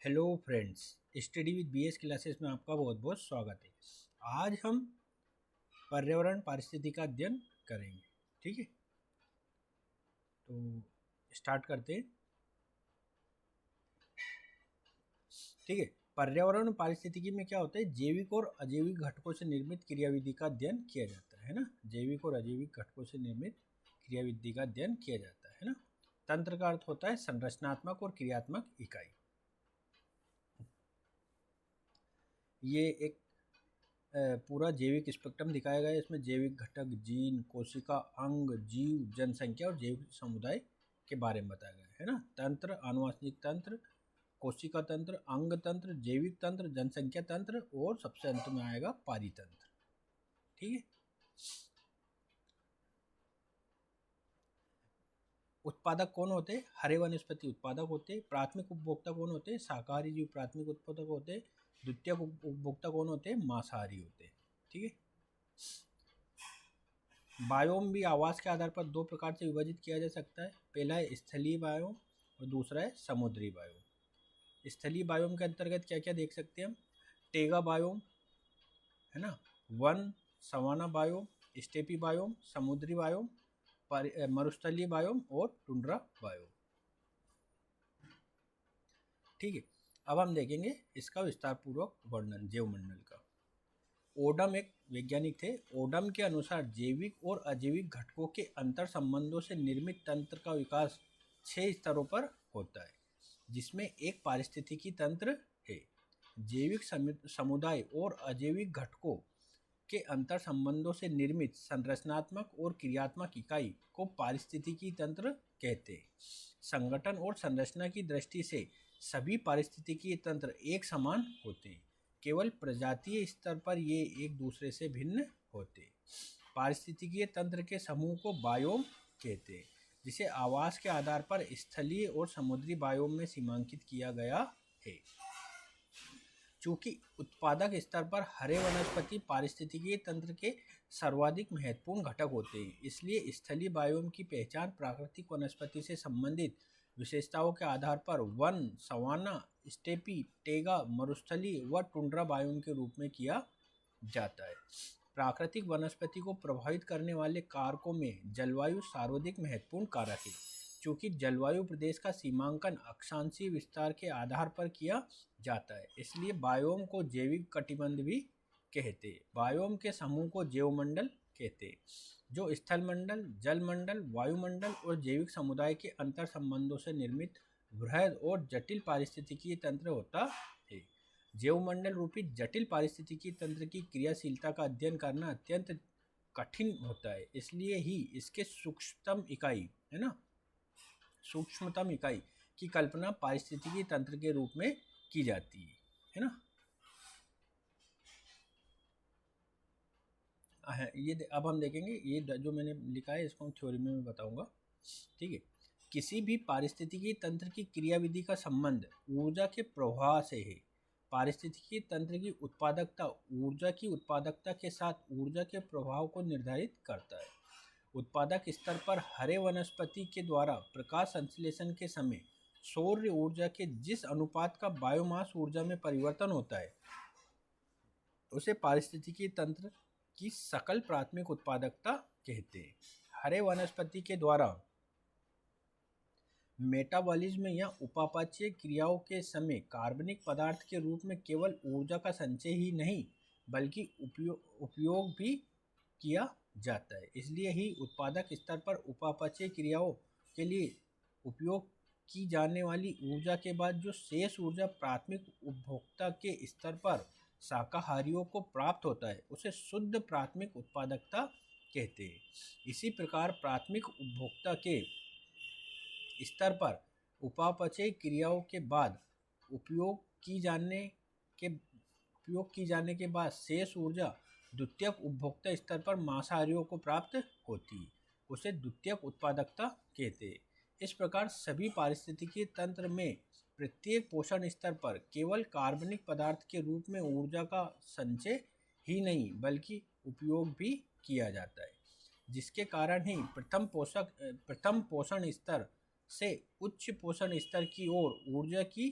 Hello friends, study with BS classes में आपका बहुत बहुत स्वागत है। आज हम पर्यावरण पारिस्थितिकी का अध्ययन करेंगे। ठीक है, तो स्टार्ट करते हैं। ठीक है, पर्यावरण पारिस्थितिकी में क्या होता है, जैविक और अजैविक घटकों से निर्मित क्रियाविधि का अध्ययन किया जाता है ना। जैविक और अजैविक घटकों से निर्मित क्रियाविधि का अध्ययन किया जाता है ना। तंत्र का अर्थ होता है संरचनात्मक और क्रियात्मक इकाई। ये एक पूरा जैविक स्पेक्ट्रम दिखाया गया है। इसमें जैविक घटक, जीन, कोशिका, अंग, जीव, जनसंख्या और जैविक समुदाय के बारे में बताया गया है ना। तंत्र, आनुवंशिक तंत्र, कोशिका तंत्र, अंग तंत्र, जैविक तंत्र, जनसंख्या तंत्र और सबसे अंत में आएगा पारितंत्र। ठीक है, उत्पादक कौन होते हैं? हरे वनस्पति उत्पादक होते हैं। प्राथमिक उपभोक्ता कौन होते हैं? शाकाहारी जीव प्राथमिक उत्पादक होते हैं। द्वितीयक उपभोक्ता कौन होते हैं? मांसाहारी होते हैं। ठीक है, बायोम भी आवास के आधार पर दो प्रकार से विभाजित किया जा सकता है। पहला है स्थलीय बायोम और दूसरा है समुद्री बायोम। स्थलीय बायोम के अंतर्गत क्या क्या देख सकते हैं हम? टेगा बायोम है ना, वन सवाना बायोम, स्टेपी बायोम, समुद्री बायोम, मरुस्थलीय बायोम और टुंड्रा बायोम। ठीक है, अब हम देखेंगे इसका विस्तार पूर्वक वर्णन जैवमंडल का। ओडम एक वैज्ञानिक थे। ओडम के अनुसार जैविक और अजैविक घटकों के अंतर संबंधों से निर्मित तंत्र का विकास 6 स्तरों पर होता है, जिसमें एक पारिस्थितिकी तंत्र है। जैविक समुदाय और अजैविक घटकों के अंतर संबंधों से निर्मित संरचनात्मक और क्रियात्मक इकाई को पारिस्थितिकी तंत्र कहते हैं। संगठन और संरचना की दृष्टि से सभी पारिस्थितिकी तंत्र एक समान होते हैं, केवल प्रजातीय स्तर पर ये एक दूसरे से भिन्न होते हैं। पारिस्थितिकीय तंत्र के समूह को बायोम कहते हैं, जिसे आवास के आधार पर स्थलीय और समुद्री बायोम में सीमांकित किया गया है। चूंकि उत्पादक स्तर पर हरे वनस्पति पारिस्थितिकीय तंत्र के सर्वाधिक महत्वपूर्ण घटक होते हैं, इसलिए स्थलीय बायोम की पहचान प्राकृतिक वनस्पति से संबंधित विशेषताओं के आधार पर वन, सवाना, स्टेपी, टेगा, मरुस्थलीय व टुंड्रा बायोम के रूप में किया जाता है। प्राकृतिक वनस्पति को प्रभावित करने वाले कारकों में जलवायु सर्वाधिक महत्वपूर्ण कारक है। चूंकि जलवायु प्रदेश का सीमांकन अक्षांशीय विस्तार के आधार पर किया जाता है, इसलिए बायोम को जैविक कटिबंध भी कहते हैं। बायोम के समूह को जैवमंडल कहते हैं, जो स्थलमंडल, जलमंडल, वायुमंडल और जैविक समुदाय के अंतर संबंधों से निर्मित बृहद और जटिल पारिस्थितिकीय तंत्र होता है। जैवमंडल रूपी जटिल पारिस्थितिकी तंत्र की क्रियाशीलता का अध्ययन करना अत्यंत कठिन होता है, इसलिए ही इसके सूक्ष्मतम इकाई है ना, सूक्ष्मतम इकाई की कल्पना पारिस्थितिकी तंत्र के रूप में की जाती है ना। ये अब हम देखेंगे, ये जो मैंने लिखा है इसको हम थ्योरी में मैं बताऊंगा। ठीक है, किसी भी पारिस्थितिकी तंत्र की क्रियाविधि का संबंध ऊर्जा के प्रवाह से है। पारिस्थितिकी तंत्र की उत्पादकता ऊर्जा की उत्पादकता के साथ ऊर्जा के प्रभाव को निर्धारित करता है। उत्पादक स्तर पर हरे वनस्पति के द्वारा प्रकाश संश्लेषण के समय सौर ऊर्जा के जिस अनुपात का बायोमास ऊर्जा में परिवर्तन होता है, उसे पारिस्थितिकी तंत्र की सकल प्राथमिक उत्पादकता कहते हैं। हरे वनस्पति के द्वारा मेटाबॉलिज्म या उपापचय क्रियाओं के समय कार्बनिक पदार्थ के रूप में केवल ऊर्जा का संचय ही नहीं बल्कि उपयोग भी किया जाता है। इसलिए ही उत्पादक स्तर पर उपापचय क्रियाओं के लिए उपयोग की जाने वाली ऊर्जा के बाद जो शेष ऊर्जा प्राथमिक उपभोक्ता के स्तर पर शाकाहारियों को प्राप्त होता है, उसे शुद्ध प्राथमिक उत्पादकता कहते हैं। इसी प्रकार प्राथमिक उपभोक्ता के स्तर पर उपापचय क्रियाओं के बाद उपयोग की जाने के बाद शेष ऊर्जा द्वितीयक उपभोक्ता स्तर पर मांसाहारियों को प्राप्त होती है, उसे द्वितीयक उत्पादकता कहते हैं। इस प्रकार सभी पारिस्थितिकी तंत्र में प्रत्येक पोषण स्तर पर केवल कार्बनिक पदार्थ के रूप में ऊर्जा का संचय ही नहीं बल्कि उपयोग भी किया जाता है, जिसके कारण ही प्रथम पोषण स्तर से उच्च पोषण स्तर की ओर ऊर्जा की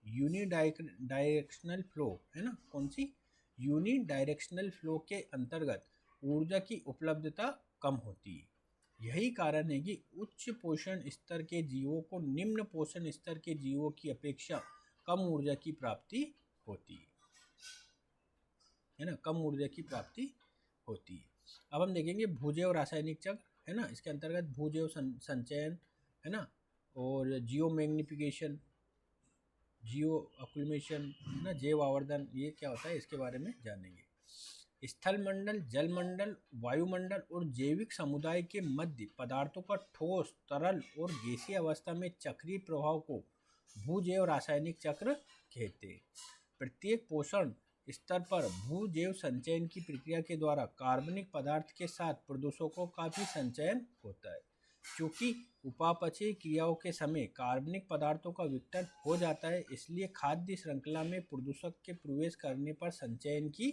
यूनिडायरेक्शनल फ्लो, है ना, कौन सी, यूनिडायरेक्शनल फ्लो के अंतर्गत ऊर्जा की उपलब्धता कम होती है। यही कारण है कि उच्च पोषण स्तर के जीवों को निम्न पोषण स्तर के जीवों की अपेक्षा कम ऊर्जा की प्राप्ति होती है ना, कम ऊर्जा की प्राप्ति होती है। अब हम देखेंगे भूजैव रासायनिक चक्र, है ना, इसके अंतर्गत भूजैव संचयन, है ना, और जियो मैग्निफिकेशन, जियो अक्लूमेशन, है ना, जैव आवर्धन, ये क्या होता है इसके बारे में जानेंगे। स्थल मंडल, जल मंडल, वायुमंडल और जैविक समुदाय के मध्य पदार्थों का ठोस, तरल और गैसीय अवस्था में चक्रीय प्रभाव को भूजैव रासायनिक चक्र कहते हैं। प्रत्येक पोषण स्तर पर भूजैव संचयन की प्रक्रिया के द्वारा कार्बनिक पदार्थ के साथ प्रदूषकों का भी संचयन होता है। क्योंकि उपापचयी क्रियाओं के समय कार्बनिक पदार्थों का विघटन हो जाता है, इसलिए खाद्य श्रृंखला में प्रदूषक के प्रवेश करने पर संचयन की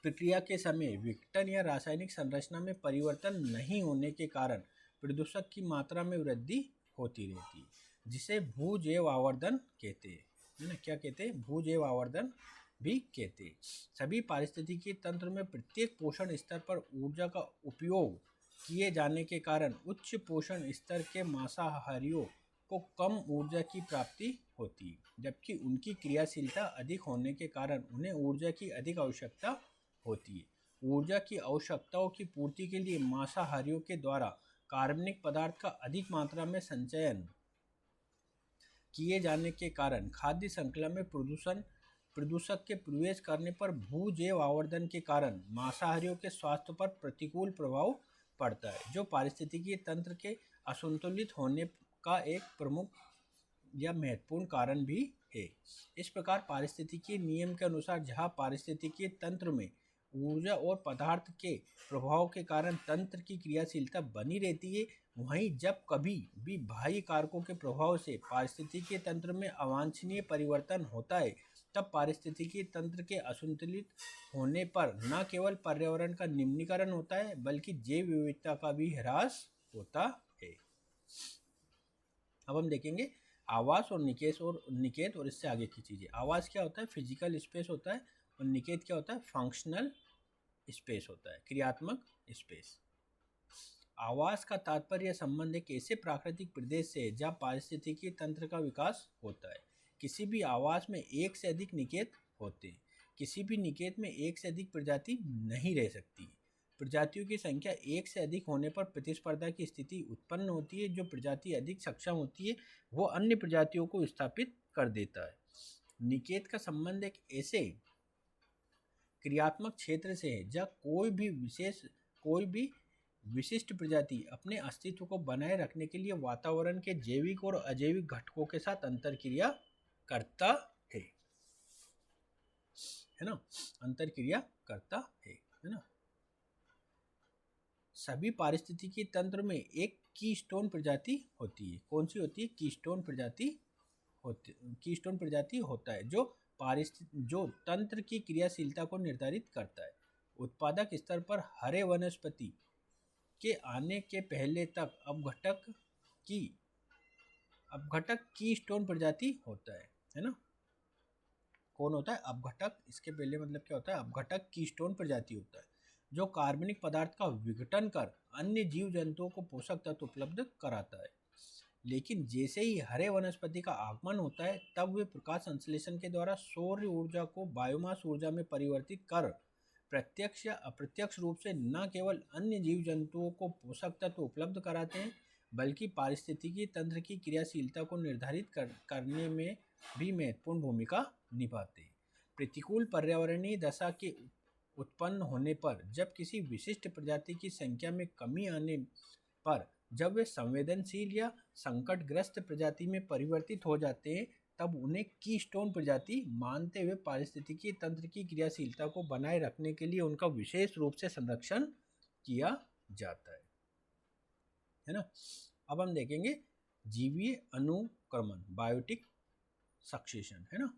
प्रक्रिया के समय विघटन या रासायनिक संरचना में परिवर्तन नहीं होने के कारण प्रदूषक की मात्रा में वृद्धि होती रहती है, जिसे भूजैव आवर्धन कहते हैं, है ना, क्या कहते हैं, भूजैव आवर्धन भी कहते हैं। सभी पारिस्थितिकी तंत्र में प्रत्येक पोषण स्तर पर ऊर्जा का उपयोग किए जाने के कारण उच्च पोषण स्तर के मांसाहारियों को कम ऊर्जा की प्राप्ति होती है, जबकि उनकी क्रियाशीलता अधिक होने के कारण उन्हें ऊर्जा की अधिक आवश्यकता होती है। ऊर्जा की आवश्यकताओं की पूर्ति के लिए मांसाहारियों के द्वारा कार्बनिक पदार्थ का अधिक मात्रा में संचयन किए जाने के कारण खाद्य श्रृंखला में प्रदूषक के प्रवेश करने पर भूजैव आवर्धन के कारण मांसाहारियों के स्वास्थ्य पर प्रतिकूल प्रभाव पड़ता है, जो पारिस्थितिकीय तंत्र के असंतुलित होने का एक प्रमुख या महत्वपूर्ण कारण भी है। इस प्रकार पारिस्थितिकीय नियम के अनुसार जहाँ पारिस्थितिकीय तंत्र में ऊर्जा और पदार्थ के प्रभाव के कारण तंत्र की क्रियाशीलता बनी रहती है, वहीं जब कभी भी बाह्य कारकों के प्रभाव से पारिस्थितिकीय तंत्र में अवांछनीय परिवर्तन होता है, तब पारिस्थितिकीय तंत्र के असंतुलित होने पर न केवल पर्यावरण का निम्नीकरण होता है, बल्कि जैव विविधता का भी ह्रास होता है। अब हम देखेंगे आवास और निकेत और इससे आगे की चीज़ें। आवास क्या होता है, फिजिकल स्पेस होता है, और निकेत क्या होता है, फंक्शनल स्पेस होता है, क्रियात्मक स्पेस। आवास का तात्पर्य संबंध एक ऐसे प्राकृतिक प्रदेश से है जहाँ पारिस्थितिकीय तंत्र का विकास होता है। किसी भी आवास में एक से अधिक निकेत होते हैं। किसी भी निकेत में एक से अधिक प्रजाति नहीं रह सकती। प्रजातियों की संख्या एक से अधिक होने पर प्रतिस्पर्धा की स्थिति उत्पन्न होती है। जो प्रजाति अधिक सक्षम होती है वो अन्य प्रजातियों को स्थापित कर देता है। निकेत का संबंध एक ऐसे क्रियात्मक क्षेत्र से है जहाँ कोई भी विशिष्ट प्रजाति अपने अस्तित्व को बनाए रखने के लिए वातावरण के जैविक और अजैविक घटकों के साथ अंतरक्रिया करता है ना, अंतरक्रिया करता है ना। सभी पारिस्थितिकी तंत्र में एक कीस्टोन प्रजाति होती है। कौन सी होती है, कीस्टोन प्रजाति होता है जो तंत्र की क्रियाशीलता को निर्धारित करता है। उत्पादक स्तर पर हरे वनस्पति के आने के पहले तक अपघटक कीस्टोन प्रजाति होता है ना। कौन होता है, अपघटक। इसके पहले मतलब क्या होता है, अपघटक कीस्टोन प्रजाति होता है जो कार्बनिक पदार्थ का विघटन कर अन्य जीव जंतुओं को पोषक तत्व उपलब्ध कराता है। लेकिन जैसे ही हरे वनस्पति का आगमन होता है तब वे प्रकाश संश्लेषण के द्वारा सौर ऊर्जा को बायोमास ऊर्जा में परिवर्तित कर प्रत्यक्ष या अप्रत्यक्ष रूप से न केवल अन्य जीव जंतुओं को पोषक तत्व उपलब्ध कराते हैं, बल्कि पारिस्थितिकी तंत्र की क्रियाशीलता को निर्धारित करने में भी महत्वपूर्ण भूमिका निभाते हैं। प्रतिकूल पर्यावरणीय दशा के उत्पन्न होने पर जब किसी विशिष्ट प्रजाति की संख्या में कमी आने पर जब वे संवेदनशील या संकटग्रस्त प्रजाति में परिवर्तित हो जाते हैं तब उन्हें कीस्टोन प्रजाति मानते हुए पारिस्थितिकी तंत्र की क्रियाशीलता को बनाए रखने के लिए उनका विशेष रूप से संरक्षण किया जाता है ना। अब हम देखेंगे जीवीय अनुक्रमण, बायोटिक सक्सेशन, है ना,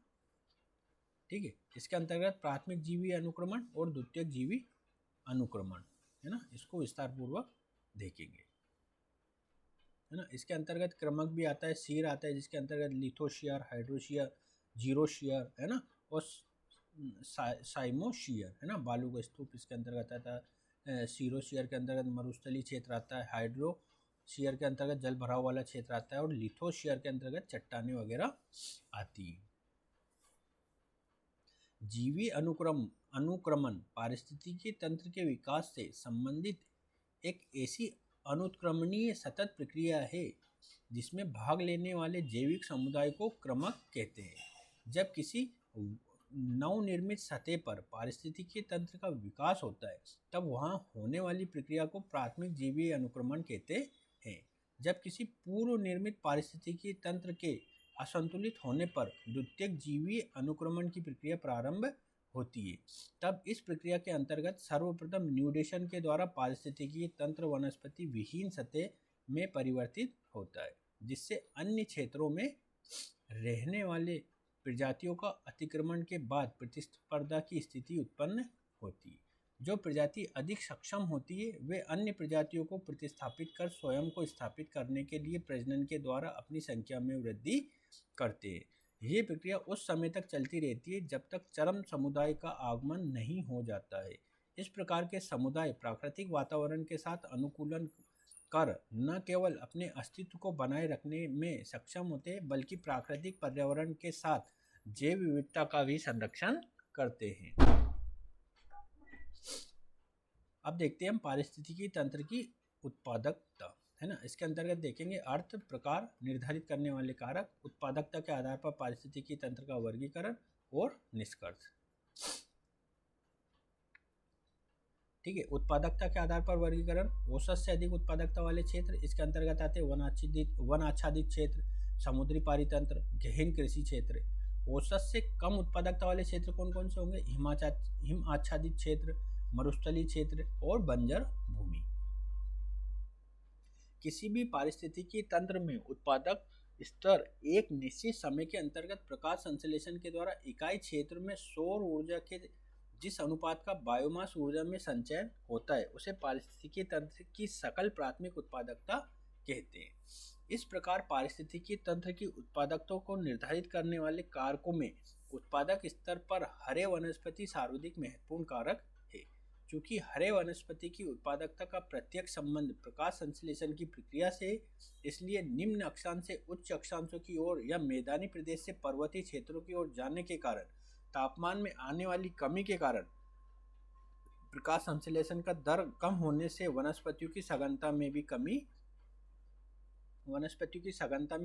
ठीक है। इसके अंतर्गत प्राथमिक जीवी अनुक्रमण और द्वितीयक जीवी अनुक्रमण, है ना, इसको विस्तार पूर्वक देखेंगे। है ना। इसके अंतर्गत क्रमक भी आता है, शीयर आता है जिसके अंतर्गत लिथोशियर, हाइड्रोशियर, जीरोशियर, है ना, और साइमोशियर, है ना, बालू का स्तूप इसके अंतर्गत आता है। सीरोशियर के अंतर्गत मरुस्थलीय क्षेत्र आता है, हाइड्रोशियर के अंतर्गत जल भराव वाला क्षेत्र आता है, और लिथोशियर के अंतर्गत चट्टानें वगैरह आती है। जीवी अनुक्रमण पारिस्थितिकी तंत्र के विकास से संबंधित एक ऐसी अनुत्क्रमणीय सतत प्रक्रिया है जिसमें भाग लेने वाले जैविक समुदाय को क्रमक कहते हैं। जब किसी नवनिर्मित सतह पर पारिस्थितिकी तंत्र का विकास होता है तब वहां होने वाली प्रक्रिया को प्राथमिक जीवी अनुक्रमण कहते हैं। जब किसी पूर्व निर्मित पारिस्थितिकी तंत्र के असंतुलित होने पर द्वितीयक जीवी अनुक्रमण की प्रक्रिया प्रारंभ होती है। तब इस प्रक्रिया के अंतर्गत सर्वप्रथम न्यूडेशन के द्वारा पारिस्थितिकी तंत्र वनस्पति विहीन सतह में परिवर्तित होता है, जिससे अन्य क्षेत्रों में रहने वाले प्रजातियों का अतिक्रमण के बाद प्रतिस्पर्धा की स्थिति उत्पन्न होती है। जो प्रजाति अधिक सक्षम होती है वे अन्य प्रजातियों को प्रतिस्थापित कर स्वयं को स्थापित करने के लिए प्रजनन के द्वारा अपनी संख्या में वृद्धि करते हैं। ये प्रक्रिया उस समय तक चलती रहती है जब तक चरम समुदाय का आगमन नहीं हो जाता है। इस प्रकार के समुदाय प्राकृतिक वातावरण के साथ अनुकूलन कर न केवल अपने अस्तित्व को बनाए रखने में सक्षम होते हैं बल्कि प्राकृतिक पर्यावरण के साथ जैव विविधता का भी संरक्षण करते हैं। अब देखते हैं हम पारिस्थितिकी तंत्र की उत्पादकता, है ना। इसके अंतर्गत देखेंगे अर्थ, प्रकार, निर्धारित करने वाले कारक, उत्पादकता के आधार पर पारिस्थितिकी तंत्र का वर्गीकरण और निष्कर्ष। ठीक है, उत्पादकता के आधार पर वर्गीकरण। औसत से अधिक उत्पादकता वाले क्षेत्र, इसके अंतर्गत आते हैं वन आच्छादित क्षेत्र, समुद्री पारितंत्र, गहन कृषि क्षेत्र। औसत से कम उत्पादकता वाले क्षेत्र कौन कौन से होंगे? हिम आच्छादित क्षेत्र, मरुस्थलीय क्षेत्र और बंजर भूमि। किसी भी पारिस्थितिकी तंत्र में उत्पादक स्तर एक निश्चित समय के अंतर्गत प्रकाश संश्लेषण के द्वारा इकाई क्षेत्र में सौर ऊर्जा के जिस अनुपात का बायोमास ऊर्जा में संचयन होता है उसे पारिस्थितिकी तंत्र की सकल प्राथमिक उत्पादकता कहते हैं। इस प्रकार पारिस्थितिकी तंत्र की उत्पादकता को निर्धारित करने वाले कारकों में उत्पादक स्तर पर हरे वनस्पति सर्वाधिक महत्वपूर्ण कारक है। चूंकि हरे वनस्पति की उत्पादकता का प्रत्यक्ष संबंध प्रकाश संश्लेषण की प्रक्रिया से, इसलिए निम्न अक्षांश से उच्च अक्षांशों की ओर या मैदानी प्रदेश से पर्वतीय क्षेत्रों की ओर जाने के कारण तापमान में आने वाली कमी के कारण प्रकाश संश्लेषण का दर कम होने से वनस्पतियों की सघनता में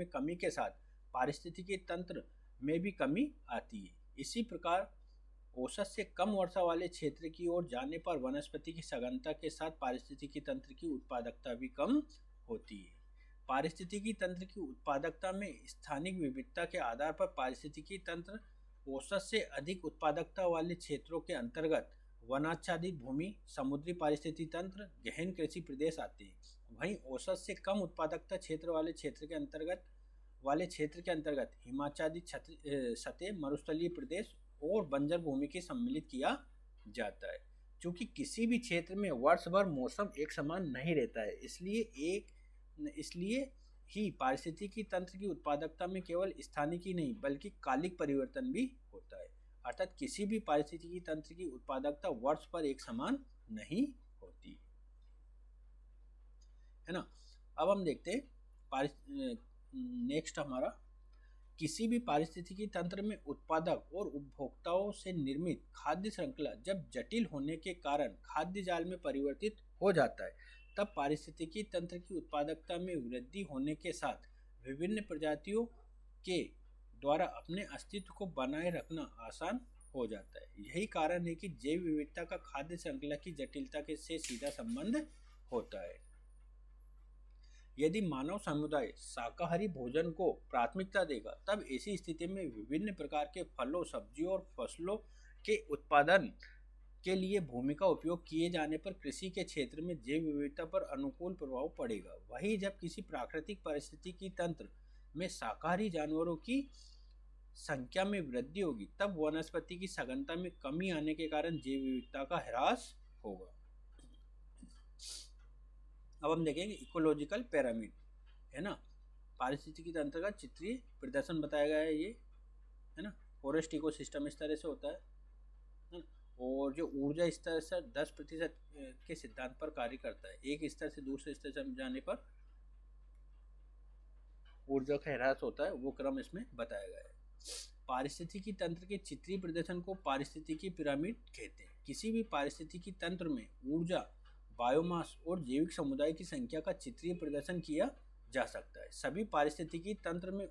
कमी के साथ पारिस्थितिकी तंत्र में भी कमी आती है। इसी प्रकार औसत से कम वर्षा वाले क्षेत्र की ओर जाने पर वनस्पति की सघनता के साथ पारिस्थितिकी तंत्र की उत्पादकता भी कम होती है। पारिस्थितिकी तंत्र की उत्पादकता में स्थानिक विविधता के आधार पर पारिस्थितिकी तंत्र औसत से अधिक उत्पादकता वाले क्षेत्रों के अंतर्गत वनाच्छादित भूमि, समुद्री पारिस्थितिकी तंत्र, गहन कृषि प्रदेश आते हैं। वहीं औसत से कम उत्पादकता क्षेत्र वाले क्षेत्र के अंतर्गत हिमाच्छादित सतह, मरुस्थलीय प्रदेश और बंजर भूमि के सम्मिलित किया जाता है। क्योंकि किसी भी क्षेत्र में वर्ष भर मौसम एक समान नहीं रहता है, इसलिए ही पारिस्थितिकी तंत्र की उत्पादकता में केवल स्थानिक ही नहीं बल्कि कालिक परिवर्तन भी होता है। अर्थात किसी भी पारिस्थितिकी तंत्र की उत्पादकता वर्ष पर एक समान नहीं होती, है ना। अब हम देखते हैं नेक्स्ट हमारा, किसी भी पारिस्थितिकी तंत्र में उत्पादक और उपभोक्ताओं से निर्मित खाद्य श्रृंखला जब जटिल होने के कारण खाद्य जाल में परिवर्तित हो जाता है तब पारिस्थितिकी तंत्र की उत्पादकता में वृद्धि होने के साथ विभिन्न प्रजातियों के द्वारा अपने अस्तित्व को बनाए रखना आसान हो जाता है। यही कारण है कि जैव विविधता का खाद्य श्रृंखला की जटिलता से सीधा संबंध होता है। यदि मानव समुदाय शाकाहारी भोजन को प्राथमिकता देगा तब ऐसी स्थिति में विभिन्न प्रकार के फलों, सब्जियों और फसलों के उत्पादन के लिए भूमि का उपयोग किए जाने पर कृषि के क्षेत्र में जैव विविधता पर अनुकूल प्रभाव पड़ेगा। वहीं जब किसी प्राकृतिक पारिस्थितिकी तंत्र में शाकाहारी जानवरों की संख्या में वृद्धि होगी तब वनस्पति की सघनता में कमी आने के कारण जैव विविधता का ह्रास होगा। अब हम देखेंगे इकोलॉजिकल पिरामिड, है ना। पारिस्थितिकी तंत्र का चित्रीय प्रदर्शन बताया गया है ये, है ना। फॉरेस्ट इकोसिस्टम इस तरह से होता है ना। और जो ऊर्जा स्तर 10% के सिद्धांत पर कार्य करता है। एक स्तर से दूसरे स्तर से जाने पर ऊर्जा का ह्रास होता है, वो क्रम इसमें बताया गया है। पारिस्थितिकी तंत्र के चित्रीय प्रदर्शन को पारिस्थितिकी पिरामिड कहते हैं। किसी भी पारिस्थितिकी तंत्र में ऊर्जा, बायोमास और जैविक समुदाय की संख्या का चित्रीय प्रदर्शन किया जा सकता है। सभी पारिस्थितिकी तंत्र में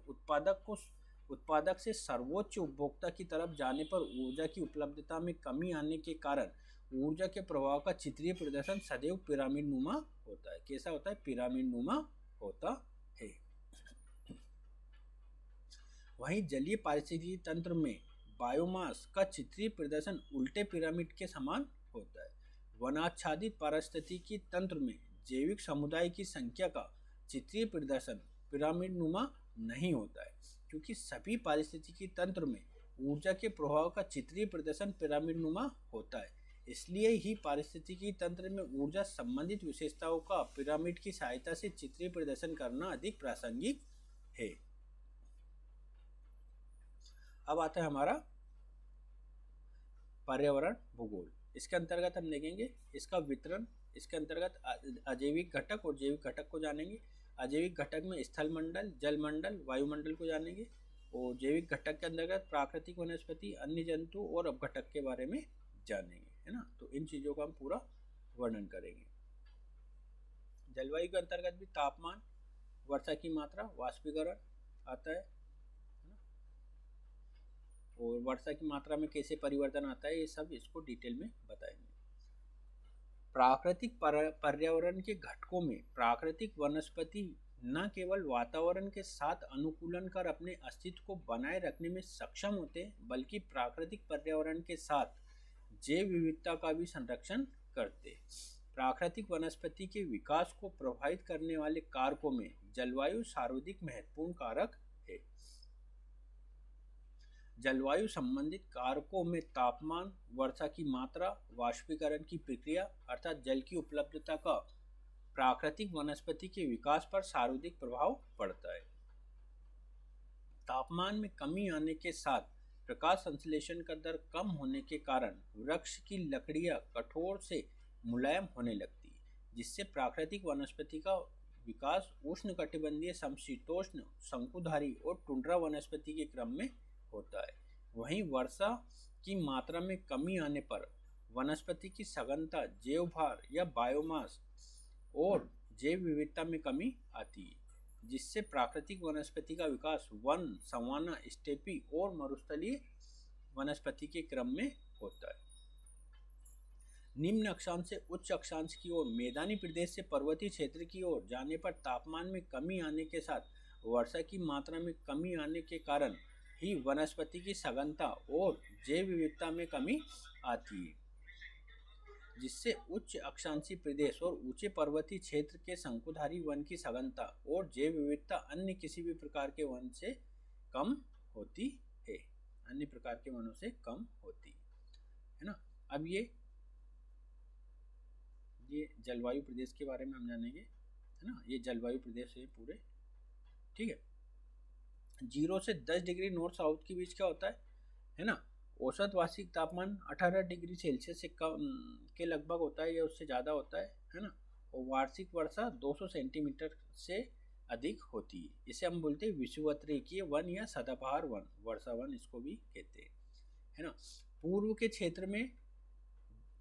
उत्पादक से सर्वोच्च उपभोक्ता की तरफ जाने पर ऊर्जा की उपलब्धता में कमी आने के कारण ऊर्जा के प्रभाव का चित्रीय प्रदर्शन सदैव पिरामिड नुमा होता है। कैसा होता है? पिरामिड नुमा होता है। वहीं जलीय पारिस्थितिकी तंत्र में बायोमास का चित्रीय प्रदर्शन उल्टे पिरामिड के समान होता है। वनाच्छादित पारिस्थितिकी तंत्र में जैविक समुदाय की संख्या का चित्रीय प्रदर्शन पिरामिड नुमा नहीं होता है, क्योंकि सभी पारिस्थितिकी तंत्र में ऊर्जा के प्रभाव का चित्रीय प्रदर्शन पिरामिड नुमा होता है। इसलिए ही पारिस्थितिकी तंत्र में ऊर्जा संबंधित विशेषताओं का पिरामिड की सहायता से चित्रीय प्रदर्शन करना अधिक प्रासंगिक है। अब आता है हमारा पर्यावरण भूगोल। इसके अंतर्गत हम देखेंगे इसका वितरण। इसके अंतर्गत अजैविक घटक और जैविक घटक को जानेंगे। अजैविक घटक में स्थल मंडल, जल मंडल, वायुमंडल को जानेंगे। और जैविक घटक के अंतर्गत प्राकृतिक वनस्पति, अन्य जंतु और अपघटक के बारे में जानेंगे, है ना। तो इन चीज़ों का हम पूरा वर्णन करेंगे। जलवायु के अंतर्गत भी तापमान, वर्षा की मात्रा, वाष्पीकरण आता है, और वर्षा की मात्रा में कैसे परिवर्तन आता है, ये सब इसको डिटेल में बताएंगे। प्राकृतिक पर्यावरण के घटकों में प्राकृतिक वनस्पति न केवल वातावरण के साथ अनुकूलन कर अपने अस्तित्व को बनाए रखने में सक्षम होते हैं, बल्कि प्राकृतिक पर्यावरण के साथ जैव विविधता का भी संरक्षण करते हैं। प्राकृतिक वनस्पति के विकास को प्रभावित करने वाले कारकों में जलवायु सर्वाधिक महत्वपूर्ण कारक है। जलवायु संबंधित कारकों में तापमान, वर्षा की मात्रा, वाष्पीकरण की प्रक्रिया अर्थात जल की उपलब्धता का प्राकृतिक वनस्पति के विकास पर सर्वाधिक प्रभाव पड़ता है। तापमान में कमी आने के साथ प्रकाश संश्लेषण का दर कम होने के कारण वृक्ष की लकड़ियां कठोर से मुलायम होने लगती है, जिससे प्राकृतिक वनस्पति का विकास उष्णकटिबंधीय, समशीतोष्ण, शंकुधारी और टुंड्रा वनस्पति के क्रम में होता है। वहीं वर्षा की मात्रा में कमी आने पर वनस्पति की सघनता, जैव भार या बायोमास और जैव विविधता में कमी आती है, जिससे प्राकृतिक वनस्पति का विकास वन, सवाना, स्टेपी और मरुस्थलीय वनस्पति के क्रम में होता है। निम्न अक्षांश से उच्च अक्षांश की ओर, मैदानी प्रदेश से पर्वतीय क्षेत्र की ओर जाने पर तापमान में कमी आने के साथ वर्षा की मात्रा में कमी आने के कारण ही वनस्पति की सघनता और जैव विविधता में कमी आती है, जिससे उच्च अक्षांशीय प्रदेश और ऊंचे पर्वतीय क्षेत्र के शंकुधारी वन की सघनता और जैव विविधता अन्य किसी भी प्रकार के वन से कम होती है। अन्य प्रकार के वनों से कम होती है ना। अब ये जलवायु प्रदेश के बारे में हम जानेंगे, है ना। ये जलवायु प्रदेश है पूरे, ठीक है। 0 से 10 डिग्री नॉर्थ साउथ के बीच क्या होता है ना। औसत वार्षिक तापमान 18 डिग्री सेल्सियस से कम के लगभग होता है या उससे ज़्यादा होता है ना। और वार्षिक वर्षा 200 सेंटीमीटर से अधिक होती है। इसे हम बोलते हैं विषुवतरेखीय वन या सदाबहार वन, वर्षा वन इसको भी कहते हैं, है ना। पूर्व के क्षेत्र में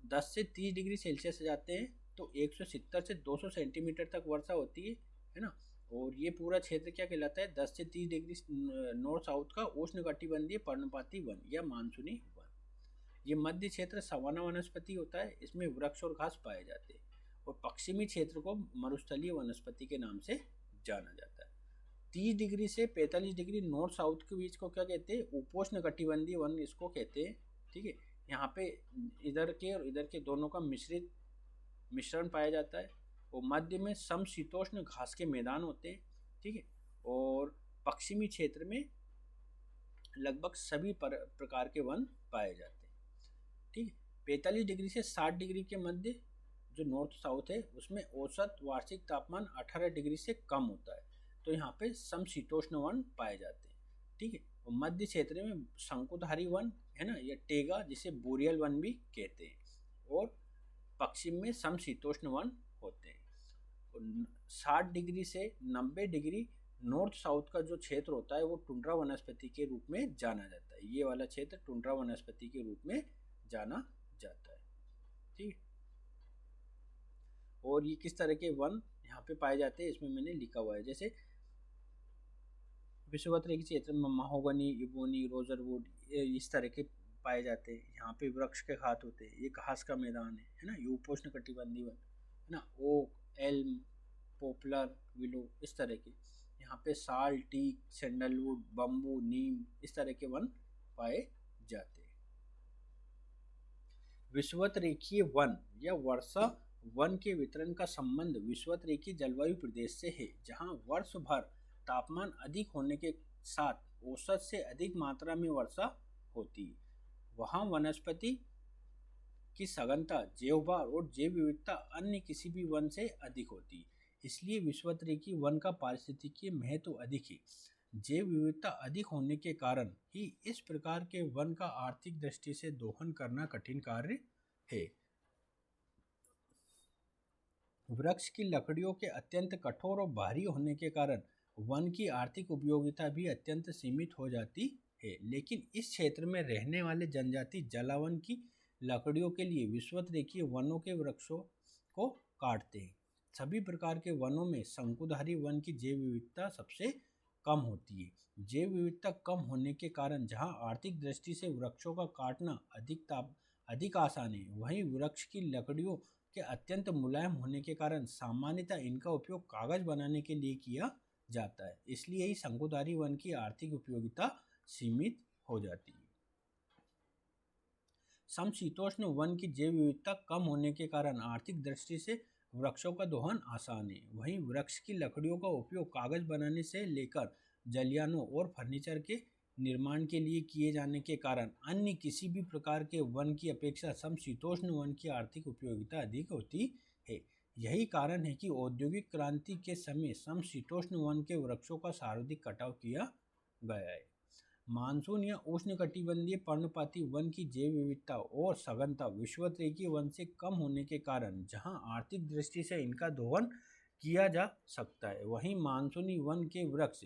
10 से 30 डिग्री सेल्सियस जाते हैं तो 170 से 200 सेंटीमीटर तक वर्षा होती है ना। और ये पूरा क्षेत्र क्या कहलाता है? 10 से 30 डिग्री नॉर्थ साउथ का उष्णकटिबंधीय पर्णपाती वन या मानसूनी वन। ये मध्य क्षेत्र सवाना वनस्पति होता है, इसमें वृक्ष और घास पाए जाते हैं। और पश्चिमी क्षेत्र को मरुस्थलीय वनस्पति के नाम से जाना जाता है। 30 डिग्री से 45 डिग्री नॉर्थ साउथ के बीच को क्या कहते हैं? उपोष्णकटिबंधीय वन इसको कहते हैं, ठीक है। यहाँ पे इधर के और इधर के दोनों का मिश्रण पाया जाता है। और मध्य में समशीतोष्ण घास के मैदान होते हैं, ठीक है। और पश्चिमी क्षेत्र में लगभग सभी प्रकार के वन पाए जाते हैं, ठीक है। 45 डिग्री से 60 डिग्री के मध्य जो नॉर्थ साउथ है उसमें औसत वार्षिक तापमान 18 डिग्री से कम होता है। तो यहाँ पे समशीतोष्ण वन पाए जाते हैं। ठीक है, और मध्य क्षेत्र में शंकुधारी वन है ना, या टेगा जिसे बोरियल वन भी कहते हैं, और पश्चिम में समशीतोष्ण वन होते हैं। 60 डिग्री से 90 डिग्री नॉर्थ साउथ का जो क्षेत्र होता है वो टुंड्रा वनस्पति के रूप में जाना जाता है। ये वाला क्षेत्र टुंड्रा वनस्पति के रूप में जाना जाता है। ठीक है, और ये किस तरह के वन यहाँ पे पाए जाते हैं इसमें मैंने लिखा हुआ है। जैसे विषुवत रेखी क्षेत्र में महोगनी, इबोनी, रोजरवुड इस तरह के पाए जाते हैं। यहाँ पे वृक्ष के घात होते हैं। ये घास का मैदान है ना, ये उपोष्ण कटिबंधीय वन है ना, ओक, एल्म, पोपलर, विलो इस तरह के। यहाँ पे साल, टीक, सैंडलवुड, बम्बू, नीम इस तरह के वन पाए जाते हैं। विषुवत रेखीय वन या वर्षा वन के वितरण का संबंध विषुवत रेखीय जलवायु प्रदेश से है, जहाँ वर्ष भर तापमान अधिक होने के साथ औसत से अधिक मात्रा में वर्षा होती है। वहाँ वनस्पति की सघनता, जैवभार और जैव विविधता अन्य किसी भी वन से अधिक होती है। इसलिए विषुवत रेखीय वन का पारिस्थितिकीय महत्व अधिक है। जैव विविधता अधिक होने के कारण ही इस प्रकार के वन का आर्थिक दृष्टि से दोहन करना कठिन कार्य है। वृक्ष की लकड़ियों के अत्यंत कठोर और भारी होने के कारण वन की आर्थिक उपयोगिता भी अत्यंत सीमित हो जाती है। लेकिन इस क्षेत्र में रहने वाले जनजाति जलावन की लकड़ियों के लिए विषुवत रेखीय वनों के वृक्षों को काटते हैं। सभी प्रकार के वनों में शंकुधारी वन की जैव विविधता सबसे कम होती है। जैव विविधता कम होने के कारण जहां आर्थिक दृष्टि से वृक्षों का काटना अधिक आसान है, वहीं वृक्ष की लकड़ियों के अत्यंत मुलायम होने के कारण सामान्यतः इनका उपयोग कागज बनाने के लिए किया जाता है। इसलिए ही शंकुधारी वन की आर्थिक उपयोगिता सीमित हो जाती है। समशीतोष्ण वन की जैव विविधता कम होने के कारण आर्थिक दृष्टि से वृक्षों का दोहन आसान है। वहीं वृक्ष की लकड़ियों का उपयोग कागज बनाने से लेकर जलयानों और फर्नीचर के निर्माण के लिए किए जाने के कारण अन्य किसी भी प्रकार के वन की अपेक्षा समशीतोष्ण वन की आर्थिक उपयोगिता अधिक होती है। यही कारण है कि औद्योगिक क्रांति के समय समशीतोष्ण वन के वृक्षों का सर्वाधिक कटाव किया गया है। मानसून या उष्णकटिबंधीय पर्णपाती वन की जैव विविधता और सघनता विषुवत रेखीय वन से कम होने के कारण जहां आर्थिक दृष्टि से इनका दोहन किया जा सकता है, वहीं मानसूनी वन के वृक्ष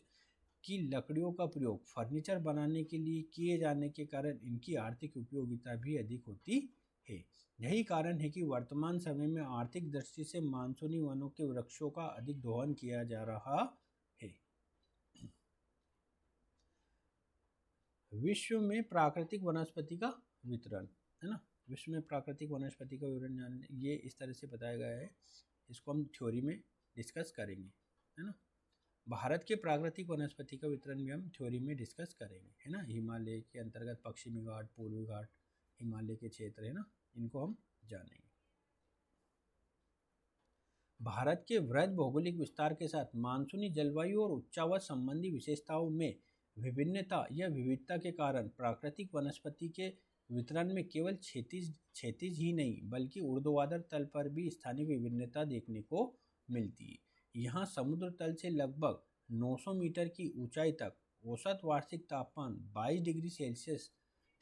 की लकड़ियों का प्रयोग फर्नीचर बनाने के लिए किए जाने के कारण इनकी आर्थिक उपयोगिता भी अधिक होती है। यही कारण है कि वर्तमान समय में आर्थिक दृष्टि से मानसूनी वनों के वृक्षों का अधिक दोहन किया जा रहा है। विश्व में प्राकृतिक वनस्पति का वितरण है ना, विश्व में प्राकृतिक वनस्पति का विवरण जानने ये इस तरह से बताया गया है। इसको हम थ्योरी में डिस्कस करेंगे है ना। भारत के प्राकृतिक वनस्पति का वितरण भी हम थ्योरी में डिस्कस करेंगे है ना। हिमालय के अंतर्गत पश्चिमी घाट, पूर्वी घाट, हिमालय के क्षेत्र है ना, इनको हम जानेंगे। भारत के वृहद भौगोलिक विस्तार के साथ मानसूनी जलवायु और उच्चावच संबंधी विशेषताओं में विभिन्नता या विविधता के कारण प्राकृतिक वनस्पति के वितरण में केवल क्षैतिज ही नहीं बल्कि ऊर्ध्वाधर तल पर भी स्थानीय विभिन्नता देखने को मिलती है। यहाँ समुद्र तल से लगभग 900 मीटर की ऊंचाई तक औसत वार्षिक तापमान 22 डिग्री सेल्सियस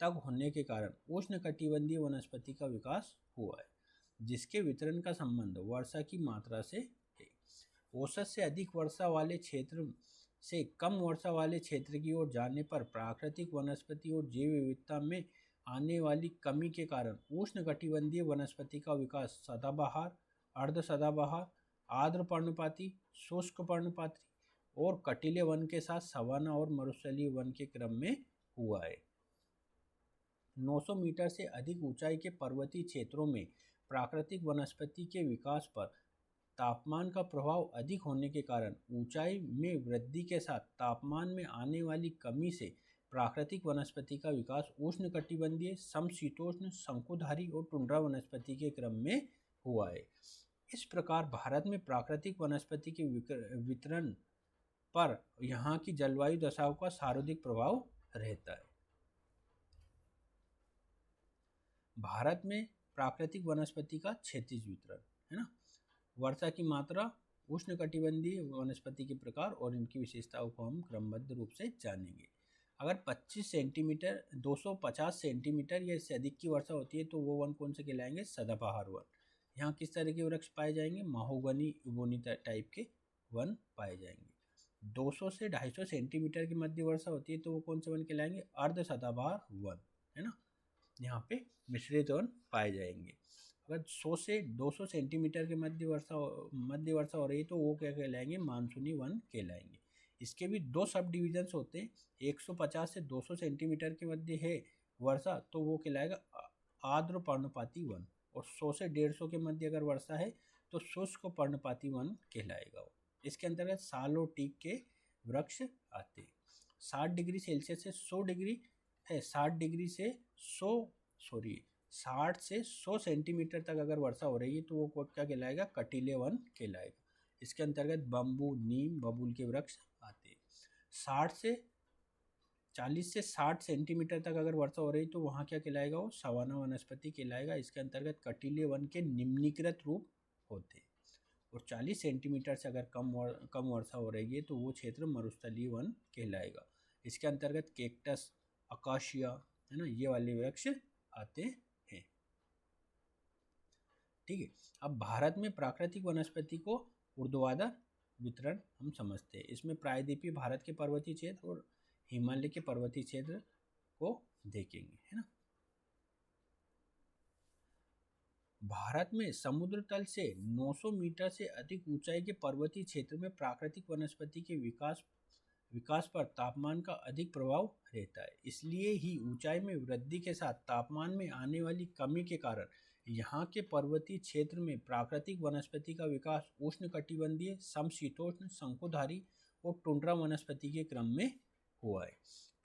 तक होने के कारण उष्णकटिबंधीय वनस्पति का विकास हुआ है, जिसके वितरण का संबंध वर्षा की मात्रा से है। औसत से अधिक वर्षा वाले क्षेत्र से कम वर्षा वाले क्षेत्र की ओर जाने पर प्राकृतिक वनस्पति और जैव विविधता में आने वाली कमी के कारण उष्णकटिबंधीय वनस्पति का विकास सदाबहार, अर्ध सदाबहार, आर्द्र पर्णपाती, शुष्क पर्णपाती और कटीले वन के साथ सवाना और मरुस्थलीय वन के क्रम में हुआ है। 900 मीटर से अधिक ऊंचाई के पर्वतीय क्षेत्रों में प्राकृतिक वनस्पति के विकास पर तापमान का प्रभाव अधिक होने के कारण ऊंचाई में वृद्धि के साथ तापमान में आने वाली कमी से प्राकृतिक वनस्पति का विकास उष्णकटिबंधीय, समशीतोष्ण, शंकुधारी और टुंड्रा वनस्पति के क्रम में हुआ है। इस प्रकार भारत में प्राकृतिक वनस्पति के वितरण पर यहाँ की जलवायु दशाओं का सर्वाधिक प्रभाव रहता है। भारत में प्राकृतिक वनस्पति का क्षैतिज वितरण है ना। वर्षा की मात्रा उष्णकटिबंधीय वनस्पति के प्रकार और इनकी विशेषताओं को हम क्रमबद्ध रूप से जानेंगे। अगर 25 सेंटीमीटर 250 सेंटीमीटर या इससे अधिक की वर्षा होती है तो वो वन कौन से कहलाएंगे? सदाबहार वन। यहाँ किस तरह के वृक्ष पाए जाएंगे? महोगनी, इबोनी टाइप के वन पाए जाएंगे। 200 से 250 सेंटीमीटर की मध्य वर्षा होती है तो वो कौन से वन कहलाएंगे? अर्ध सदाबहार वन, है ना। यहाँ पे मिश्रित वन पाए जाएंगे। अगर 100 से 200 सेंटीमीटर की मध्य वर्षा हो रही है तो वो क्या कहलाएंगे? मानसूनी वन कहलाएंगे। इसके भी दो सब डिविजन्स होते हैं। 150 से 200 सेंटीमीटर के मध्य है वर्षा तो वो कहलाएगा आर्द्र पर्णपाती वन, और 100 से 150 के मध्य अगर वर्षा है तो शुष्क पर्णपाती वन कहलाएगा। इसके अंतर्गत साल और टीक के वृक्ष आते हैं। 60 डिग्री सेल्सियस से 100 डिग्री है, 60 डिग्री से 60 से 100 सेंटीमीटर तक अगर वर्षा हो रही है तो वो क्या कहलाएगा? कटीले वन कहलाएगा। इसके अंतर्गत बम्बू, नीम, बबूल के वृक्ष आते हैं। 40 से 60 सेंटीमीटर तक अगर वर्षा हो रही तो वहाँ क्या कहलाएगा? वो सवाना वनस्पति कहलाएगा। इसके अंतर्गत कटीले वन के निम्नीकृत रूप होते हैं। और 40 सेंटीमीटर से अगर कम वर्षा हो रही है तो वो क्षेत्र मरुस्थलीय वन कहलाएगा। इसके अंतर्गत कैक्टस, अकाशिया, है ना, ये वाले वृक्ष आते हैं। ठीक है। अब भारत में प्राकृतिक वनस्पति को ऊर्ध्वाधर वितरण हम समझते हैं। इसमें प्रायद्वीपीय भारत के पर्वतीय क्षेत्र और हिमालय के पर्वतीय क्षेत्र को देखेंगे, है ना। भारत में समुद्र तल से 900 मीटर से अधिक ऊंचाई के पर्वतीय क्षेत्र में प्राकृतिक वनस्पति के विकास पर तापमान का अधिक प्रभाव रहता है। इसलिए ही ऊंचाई में वृद्धि के साथ तापमान में आने वाली कमी के कारण यहाँ के पर्वतीय क्षेत्र में प्राकृतिक वनस्पति का विकास उष्णकटिबंधीय, समशीतोष्ण, शंकुधारी और टुंड्रा वनस्पति के क्रम में हुआ है।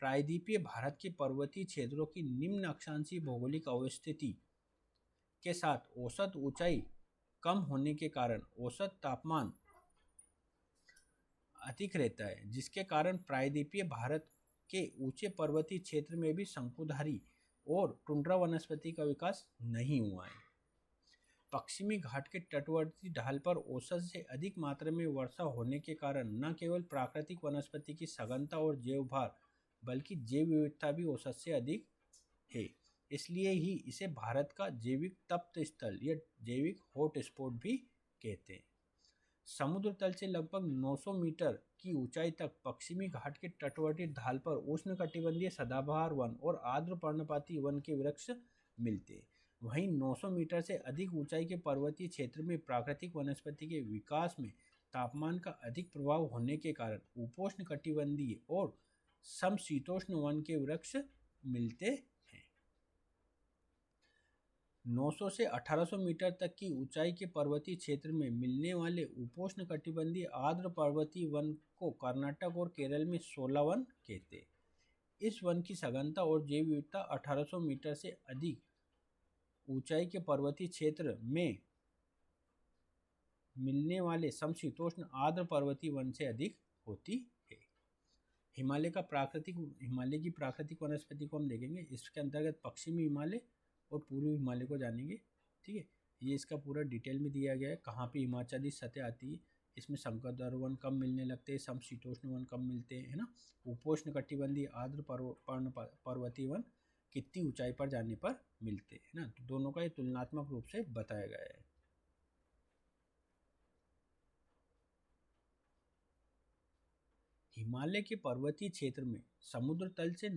प्रायद्वीपीय भारत के पर्वतीय क्षेत्रों की निम्न अक्षांशीय भौगोलिक अवस्थिति के साथ औसत ऊंचाई कम होने के कारण औसत तापमान अधिक रहता है, जिसके कारण प्रायद्वीपीय भारत के ऊंचे पर्वतीय क्षेत्र में भी शंकुधारी और टुंड्रा वनस्पति का विकास नहीं हुआ है। पश्चिमी घाट के तटवर्ती ढाल पर औसत से अधिक मात्रा में वर्षा होने के कारण न केवल प्राकृतिक वनस्पति की सघनता और जैव भार बल्कि जैव विविधता भी औसत से अधिक है। इसलिए ही इसे भारत का जैविक तप्त स्थल या जैविक हॉट स्पॉट भी कहते हैं। समुद्र तल से लगभग 900 मीटर की ऊंचाई तक पश्चिमी घाट के तटवर्ती ढाल पर उष्णकटिबंधीय सदाबहार वन और आर्द्र पर्णपाती वन के वृक्ष मिलते हैं। वहीं 900 मीटर से अधिक ऊंचाई के पर्वतीय क्षेत्र में प्राकृतिक वनस्पति के विकास में तापमान का अधिक प्रभाव होने के कारण उपोष्णकटिबंधीय और समशीतोष्ण वन के वृक्ष मिलते हैं। 900 से 1800 मीटर तक की ऊंचाई के पर्वतीय क्षेत्र में मिलने वाले उपोष्णकटिबंधीय आर्द्र पर्वतीय वन को कर्नाटक और केरल में 16 वन कहते हैं। इस वन की सघनता और जैव विविधता 1800 मीटर से अधिक ऊंचाई के पर्वतीय क्षेत्र में मिलने वाले समशीतोष्ण आर्द्र पर्वतीय वन से अधिक होती है। हिमालय की प्राकृतिक वनस्पति को हम देखेंगे। इसके अंतर्गत पश्चिमी हिमालय और पूर्वी हिमालय को जानेंगे। ठीक है, ये इसका पूरा डिटेल में दिया गया है कहाँ पे हिमाचली सतह आती है। इसमें शंकुधारी वन कम मिलने लगते हैं, समशीतोष्ण वन कम मिलते हैं, है ना। उपोष्ण कटिबंधीय आर्द्र पर्वतीय वन कितनी ऊंचाई पर जाने पर मिलते हैं, ना। तो दोनों का ये तुलनात्मक रूप से बताया गया है। हिमालय के पर्वतीय क्षेत्र में समुद्र तल से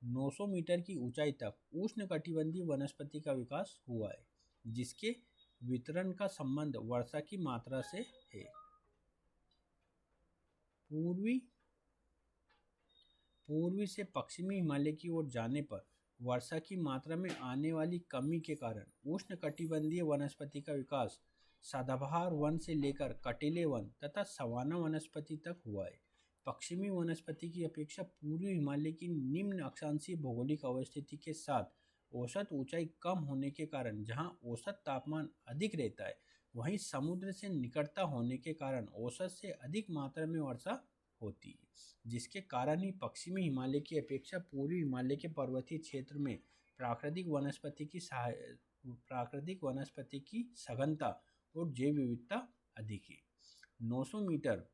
900 मीटर की ऊंचाई तक उष्णकटिबंधीय वनस्पति का विकास हुआ है, जिसके वितरण का संबंध वर्षा की मात्रा से है। पूर्वी से पश्चिमी हिमालय की ओर जाने पर वर्षा की मात्रा में आने वाली कमी के कारण उष्णकटिबंधीय वनस्पति का विकास सदाबहार वन से लेकर कटीले वन तथा सवाना वनस्पति तक हुआ है। पश्चिमी वनस्पति की अपेक्षा पूर्वी हिमालय की निम्न अक्षांशीय भौगोलिक अवस्थिति के साथ औसत ऊंचाई कम होने के कारण जहां औसत तापमान अधिक रहता है, वहीं समुद्र से निकटता होने के कारण औसत से अधिक मात्रा में वर्षा होती है, जिसके कारण ही पश्चिमी हिमालय की अपेक्षा पूर्वी हिमालय के पर्वतीय क्षेत्र में प्राकृतिक वनस्पति की सघनता और जैव विविधता अधिक है। 900 मीटर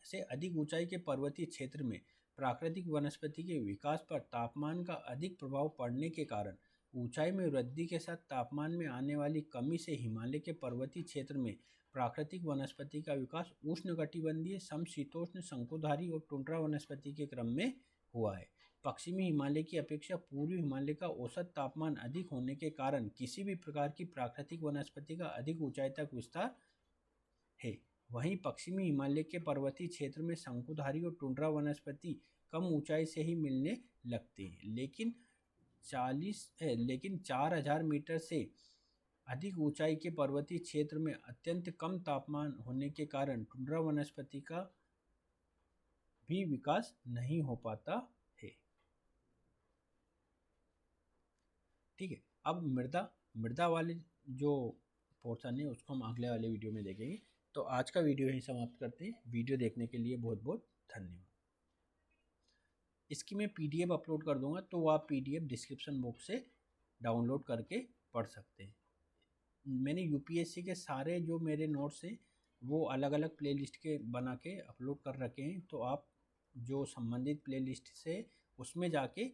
से अधिक ऊंचाई के पर्वतीय क्षेत्र में प्राकृतिक वनस्पति के विकास पर तापमान का अधिक प्रभाव पड़ने के कारण ऊंचाई में वृद्धि के साथ तापमान में आने वाली कमी से हिमालय के पर्वतीय क्षेत्र में प्राकृतिक वनस्पति का विकास उष्णकटिबंधीय, समशीतोष्ण, शंकुधारी और टुंड्रा वनस्पति के क्रम में हुआ है। पश्चिमी हिमालय की अपेक्षा पूर्वी हिमालय का औसत तापमान अधिक होने के कारण किसी भी प्रकार की प्राकृतिक वनस्पति का अधिक ऊंचाई तक विस्तार है। वहीं पश्चिमी हिमालय के पर्वतीय क्षेत्र में शंकुधारी और टुंड्रा वनस्पति कम ऊंचाई से ही मिलने लगती है, लेकिन 4000 मीटर से अधिक ऊंचाई के पर्वतीय क्षेत्र में अत्यंत कम तापमान होने के कारण टुंड्रा वनस्पति का भी विकास नहीं हो पाता है। ठीक है, अब मृदा वाले जो पोर्शन है उसको हम अगले वाले वीडियो में देखेंगे। तो आज का वीडियो यहीं समाप्त करते हैं। वीडियो देखने के लिए बहुत बहुत धन्यवाद। इसकी मैं PDF अपलोड कर दूंगा, तो वो आप PDF डिस्क्रिप्शन बॉक्स से डाउनलोड करके पढ़ सकते हैं। मैंने UPSC के सारे जो मेरे नोट्स हैं वो अलग अलग प्लेलिस्ट के बना के अपलोड कर रखे हैं, तो आप जो संबंधित प्लेलिस्ट से उसमें जाके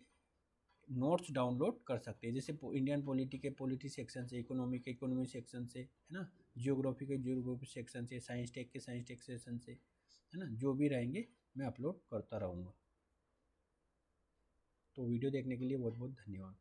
नोट्स डाउनलोड कर सकते हैं। जैसे इंडियन पॉलिटी के पॉलिटी सेक्शन से, इकोनॉमी सेक्शन से, है ना, जियोग्राफी के जियोग्राफी सेक्शन से, साइंस टेक के साइंस टेक सेक्शन से, है ना, जो भी रहेंगे मैं अपलोड करता रहूँगा। तो वीडियो देखने के लिए बहुत बहुत धन्यवाद।